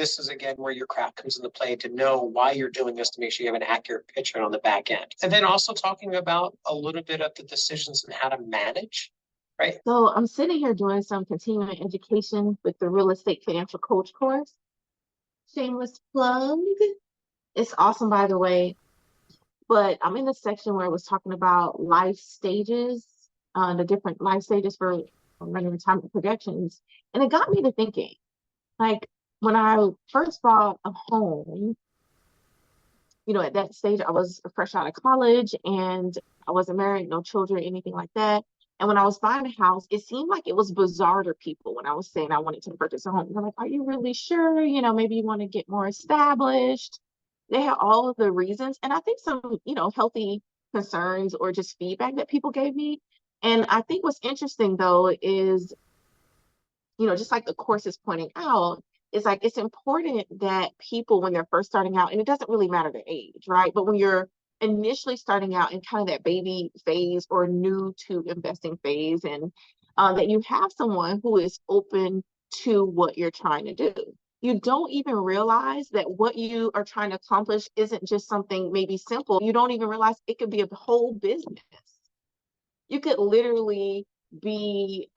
this is, again, where your craft comes into play to know why you're doing this, to make sure you have an accurate picture on the back end. And then also talking about a little bit of the decisions and how to manage, right? So I'm sitting here doing some continuing education with the Real Estate Financial Coach course. Shameless plug. It's awesome, by the way. But I'm in the section where it was talking about life stages, the different life stages for running retirement projections. And it got me to thinking, like, when I first bought a home, at that stage, I was fresh out of college and I wasn't married, no children, anything like that. And when I was buying a house, it seemed like it was bizarre to people when I was saying I wanted to purchase a home. They're like, are you really sure? Maybe you want to get more established. They had all of the reasons. And I think some, healthy concerns or just feedback that people gave me. And I think what's interesting, though, is, just like the course is pointing out, is like it's important that people, when they're first starting out, and it doesn't really matter their age, right? But when you're initially starting out in kind of that baby phase or new to investing phase, and that you have someone who is open to what you're trying to do. You don't even realize that what you are trying to accomplish isn't just something maybe simple. You don't even realize it could be a whole business. You could literally be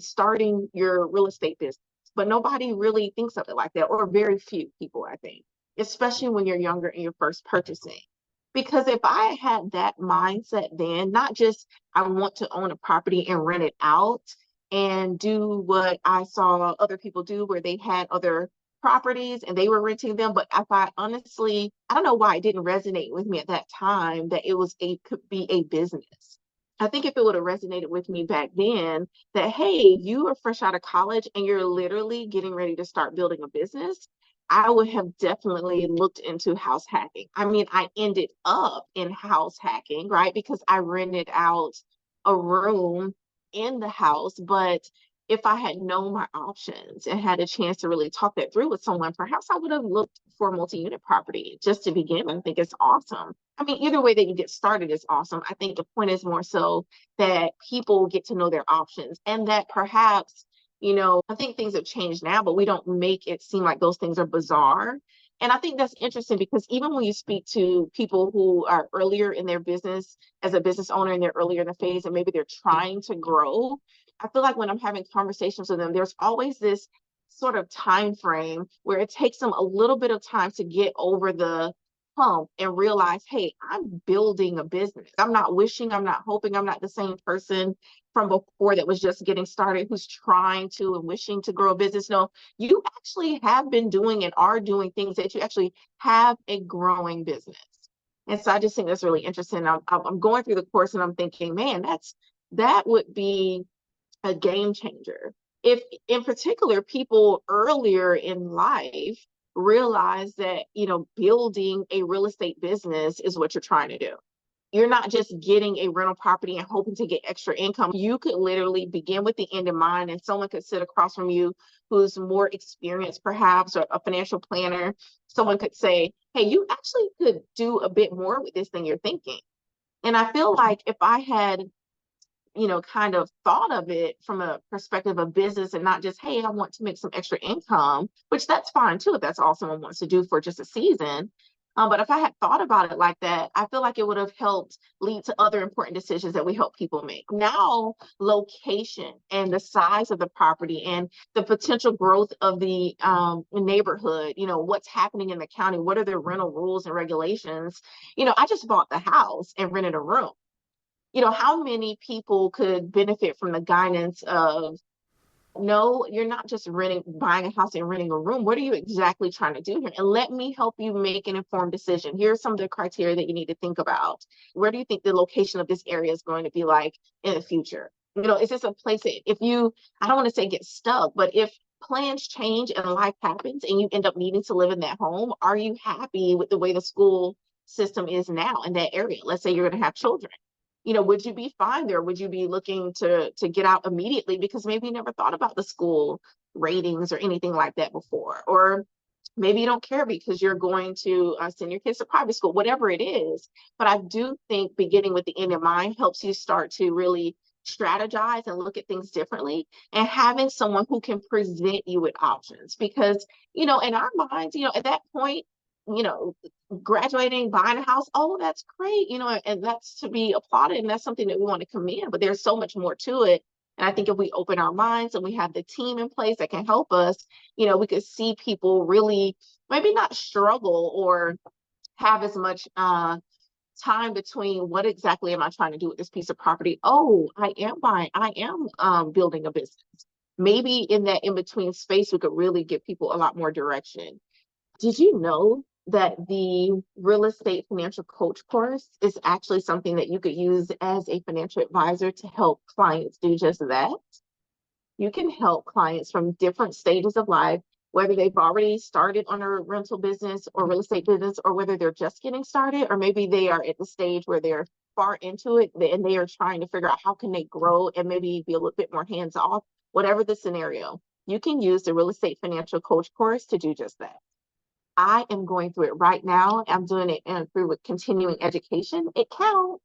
starting your real estate business, but nobody really thinks of it like that, or very few people, I think, especially when you're younger and you're first purchasing. Because if I had that mindset then, not just I want to own a property and rent it out and do what I saw other people do where they had other properties and they were renting them, but if I honestly, I don't know why it didn't resonate with me at that time that could be a business. I think if it would have resonated with me back then that, hey, you are fresh out of college and you're literally getting ready to start building a business, I would have definitely looked into house hacking. I mean, I ended up in house hacking, right? Because I rented out a room in the house. But if I had known my options and had a chance to really talk that through with someone, perhaps I would have looked for a multi-unit property just to begin. I think it's awesome. I mean, either way that you get started is awesome. I think the point is more so that people get to know their options and that perhaps, I think things have changed now, but we don't make it seem like those things are bizarre. And I think that's interesting because even when you speak to people who are earlier in their business as a business owner and they're earlier in the phase and maybe they're trying to grow, I feel like when I'm having conversations with them, there's always this sort of time frame where it takes them a little bit of time to get over the hump and realize, hey, I'm building a business. I'm not wishing, I'm not hoping, I'm not the same person from before that was just getting started who's trying to and wishing to grow a business. No, you actually have been doing and are doing things that you actually have a growing business. And so I just think that's really interesting. I'm going through the course and I'm thinking, man, that would be a game changer. If in particular people earlier in life realize that, building a real estate business is what you're trying to do. You're not just getting a rental property and hoping to get extra income. You could literally begin with the end in mind, and someone could sit across from you who's more experienced, perhaps, or a financial planner. Someone could say, hey, you actually could do a bit more with this than you're thinking. And I feel like if I had kind of thought of it from a perspective of business and not just, hey, I want to make some extra income, which that's fine too, if that's all someone wants to do for just a season. But if I had thought about it like that, I feel like it would have helped lead to other important decisions that we help people make. Now, location and the size of the property and the potential growth of the neighborhood, what's happening in the county, what are the rental rules and regulations? I just bought the house and rented a room. How many people could benefit from the guidance of, no, you're not just buying a house and renting a room. What are you exactly trying to do here? And let me help you make an informed decision. Here are some of the criteria that you need to think about. Where do you think the location of this area is going to be like in the future? Is this a place that I don't want to say get stuck, but if plans change and life happens and you end up needing to live in that home, are you happy with the way the school system is now in that area? Let's say you're going to have children. Would you be fine there? Would you be looking to get out immediately because maybe you never thought about the school ratings or anything like that before? Or maybe you don't care because you're going to send your kids to private school, whatever it is. But I do think beginning with the end in mind helps you start to really strategize and look at things differently, and having someone who can present you with options. Because, in our minds, at that point, you know, graduating, buying a house, all of that's great, and that's to be applauded, and that's something that we want to commend, but there's so much more to it. And I think if we open our minds and we have the team in place that can help us, we could see people really maybe not struggle or have as much time between what exactly am I trying to do with this piece of property. Oh, I am building a business. Maybe in that in between space, we could really give people a lot more direction. Did you know that the real estate financial coach course is actually something that you could use as a financial advisor to help clients do just that? You can help clients from different stages of life, whether they've already started on a rental business or real estate business, or whether they're just getting started, or maybe they are at the stage where they're far into it and they are trying to figure out how can they grow and maybe be a little bit more hands off. Whatever the scenario, you can use the real estate financial coach course to do just that. I am going through it right now. I'm doing it through with continuing education. It counts.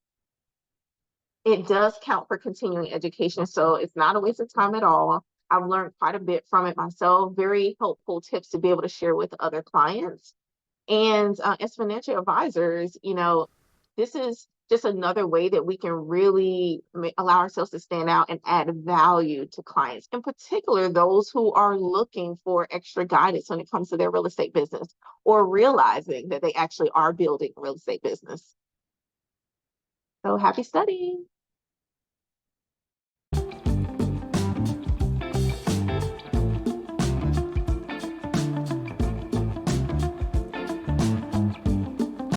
It does count for continuing education, so it's not a waste of time at all. I've learned quite a bit from it myself, very helpful tips to be able to share with other clients. And as financial advisors, this is just another way that we can really allow ourselves to stand out and add value to clients, in particular, those who are looking for extra guidance when it comes to their real estate business or realizing that they actually are building a real estate business. So happy studying.